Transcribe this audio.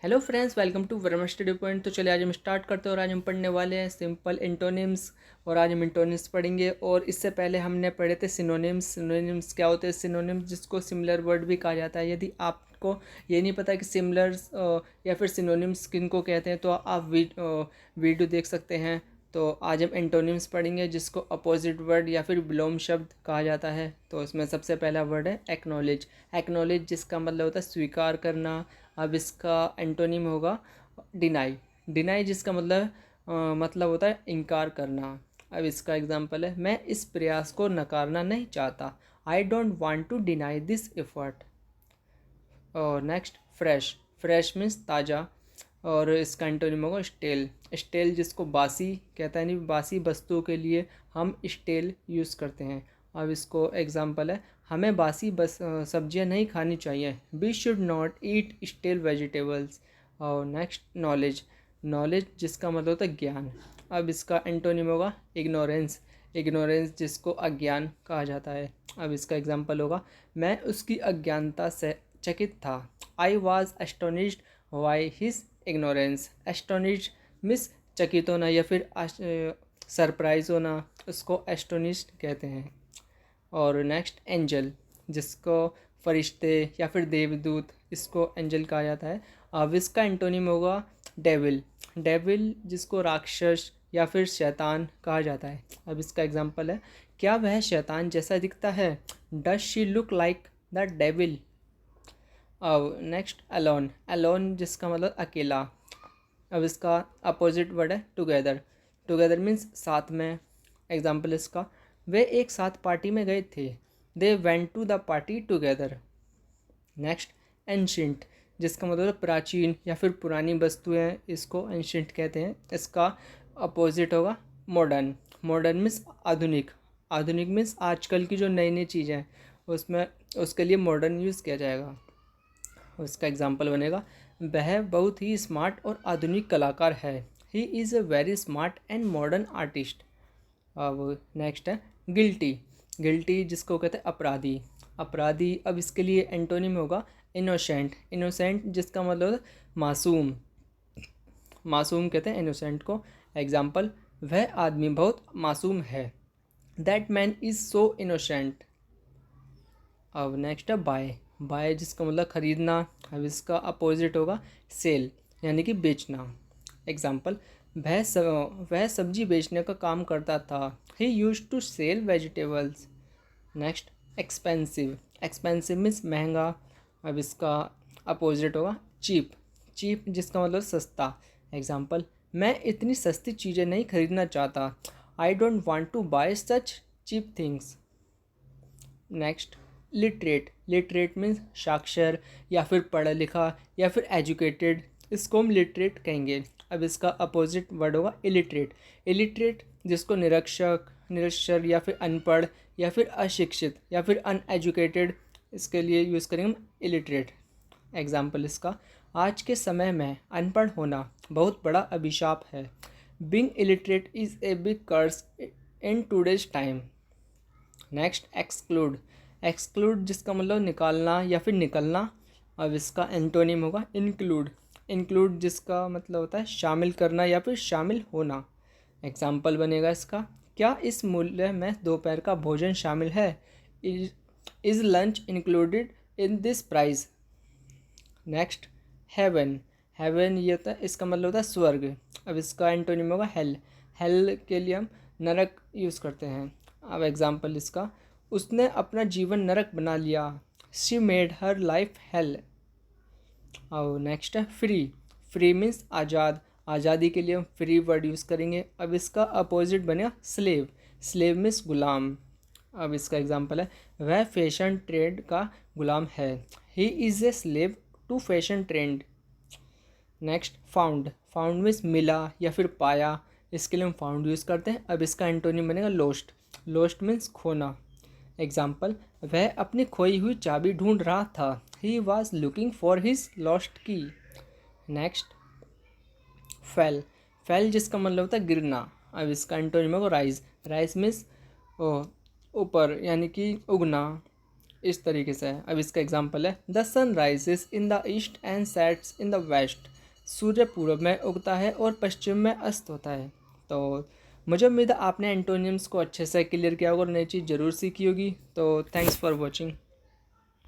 Hello friends, welcome to Verma study point. तो चलिए आज हम स्टार्ट करते हैं और आज हम पढ़ने वाले हैं सिंपल एंटोनिम्स। और आज हम एंटोनिम्स पढ़ेंगे। और इससे पहले हमने पढ़े थे सिनोनिम्स। सिनोनिम्स क्या होते हैं? सिनोनिम्स जिसको सिमिलर वर्ड भी कहा जाता है। यदि आपको ये नहीं पता कि सिमिलर्स या फिर सिनोनिम्स किन को कहते हैं तो आप वीडियो देख सकते हैं। तो आज हम एंटोनिम्स पढ़ेंगे जिसको अपोजिट वर्ड या फिर विलोम शब्द कहा जाता है। तो इसमें सबसे पहला वर्ड है एक्नॉलेज। एक्नॉलेज जिसका मतलब होता है स्वीकार करना। अब इसका एंटोनिम होगा डिनाई। डिनाई जिसका मतलब होता है इनकार करना। अब इसका एग्जांपल है, मैं इस प्रयास को नकारना नहीं चाहता। I don't want to deny this effort. और नेक्स्ट फ्रेश। फ्रेश मीन्स ताज़ा। और इसका एंटोनिम होगा स्टेल। स्टेल जिसको बासी कहता है, नहीं बासी वस्तुओं के लिए हम स्टेल यूज़ करते हैं। अब इसको एग्जांपल है, हमें बासी सब्जियां नहीं खानी चाहिए। We should not eat stale vegetables. और नेक्स्ट नॉलेज। नॉलेज जिसका मतलब होता है ज्ञान। अब इसका एंटोनिम होगा इग्नोरेंस। इग्नोरेंस जिसको अज्ञान कहा जाता है। अब इसका एग्जांपल होगा, मैं उसकी अज्ञानता से चकित था। I was astonished why his ignorance. Astonished miss चकित होना या फिर सरप्राइज होना, उसको एस्टोनिश्ड कहते हैं। और नेक्स्ट एंजल जिसको फरिश्ते या फिर देवदूत, इसको एंजल कहा जाता है। अब इसका एंटोनिम होगा डेविल। डेविल जिसको राक्षस या फिर शैतान कहा जाता है। अब इसका एग्जांपल है, क्या वह शैतान जैसा दिखता है? Does she look like the devil. अब नेक्स्ट अलोन। अलोन जिसका मतलब अकेला। अब इसका अपोजिट वर्ड है टुगेदर। टुगेदर मीन्स साथ में। एग्जाम्पल इसका, वे एक साथ पार्टी में गए थे। They went to the party together. Next ancient जिसका मतलब प्राचीन या फिर पुरानी वस्तुएं, इसको एंशियंट कहते हैं। इसका अपोजिट होगा मॉडर्न। मॉडर्न मीन्स आधुनिक। आधुनिक मीन्स आजकल की जो नई नई चीज़ें हैं उसमें उसके लिए मॉडर्न यूज़ किया जाएगा। उसका एग्जाम्पल बनेगा, वह बहुत ही स्मार्ट और आधुनिक कलाकार है। He is a very smart and modern artist. अब नेक्स्ट है गिल्टी। गिल्टी जिसको कहते हैं अपराधी। अपराधी। अब इसके लिए एंटोनिम होगा इनोसेंट। इनोसेंट जिसका मतलब है मासूम। मासूम कहते हैं इनोसेंट को। एग्जाम्पल, वह आदमी बहुत मासूम है। That man is so innocent. अब नेक्स्ट है बाय। बाय जिसका मतलब खरीदना। अब इसका अपोजिट होगा सेल यानी कि बेचना। एग्जाम्पल, वह सब्जी बेचने का काम करता था। He used to sell vegetables. Next expensive. Expensive means महंगा। अब इसका अपोजिट होगा चीप। चीप जिसका मतलब सस्ता। एग्जाम्पल, मैं इतनी सस्ती चीज़ें नहीं खरीदना चाहता। I don't want to buy such cheap things. Next literate. Literate means साक्षर या फिर पढ़ा लिखा या फिर एजुकेटेड, इसको हम लिटरेट कहेंगे। अब इसका अपोजिट वर्ड होगा इलिटरेट। इलिटरेट जिसको निरक्षर या फिर अनपढ़ या फिर अशिक्षित या फिर अनएजुकेटेड, इसके लिए यूज़ करेंगे हम इलिटरेट। एग्जाम्पल इसका, आज के समय में अनपढ़ होना बहुत बड़ा अभिशाप है। Being illiterate is a big curse in today's time. Next exclude. Exclude जिसका मतलब निकालना या फिर निकलना। अब इसका एंटोनिम होगा इंक्लूड। इंक्लूड जिसका मतलब होता है शामिल करना या फिर शामिल होना। एग्जाम्पल बनेगा इसका, क्या इस मूल्य में दोपहर का भोजन शामिल है? Is lunch included in this price. Next heaven. Heaven ये होता है, इसका मतलब होता है स्वर्ग। अब इसका एंटोनिम होगा हेल। हेल के लिए हम नरक यूज़ करते हैं। अब एग्जाम्पल इसका, उसने अपना जीवन नरक बना लिया। She made her life hell. और नेक्स्ट है फ्री। फ्री मीन्स आज़ाद। आज़ादी के लिए हम फ्री वर्ड यूज़ करेंगे। अब इसका अपोजिट बनेगा स्लेव। स्लेव मीन्स गुलाम। अब इसका एग्जाम्पल है, वह फैशन ट्रेंड का गुलाम है। He is a slave to fashion trend. Next found. Found means मिला या फिर पाया, इसके लिए हम फाउंड यूज़ करते हैं। अब इसका एंटोनिम बनेगा लोस्ट। लोस्ट मीन्स खोना। एग्जाम्पल, वह अपनी खोई हुई चाबी ढूंढ रहा था। He was looking for his lost key. Next fail. Fail जिसका मतलब होता है गिरना। अब इसका एंटोनिम होगा राइज। राइज मीन्स ऊपर यानी कि उगना। इस तरीके से है। अब इसका एग्जांपल है, the sun rises in the east and sets in the west. सूर्य पूर्व में उगता है और पश्चिम में अस्त होता है। तो मुझे उम्मीद है आपने एंटोनिम्स को अच्छे से क्लियर किया होगा और नई चीज़ ज़रूर सीखी होगी। तो थैंक्स फॉर वॉचिंग।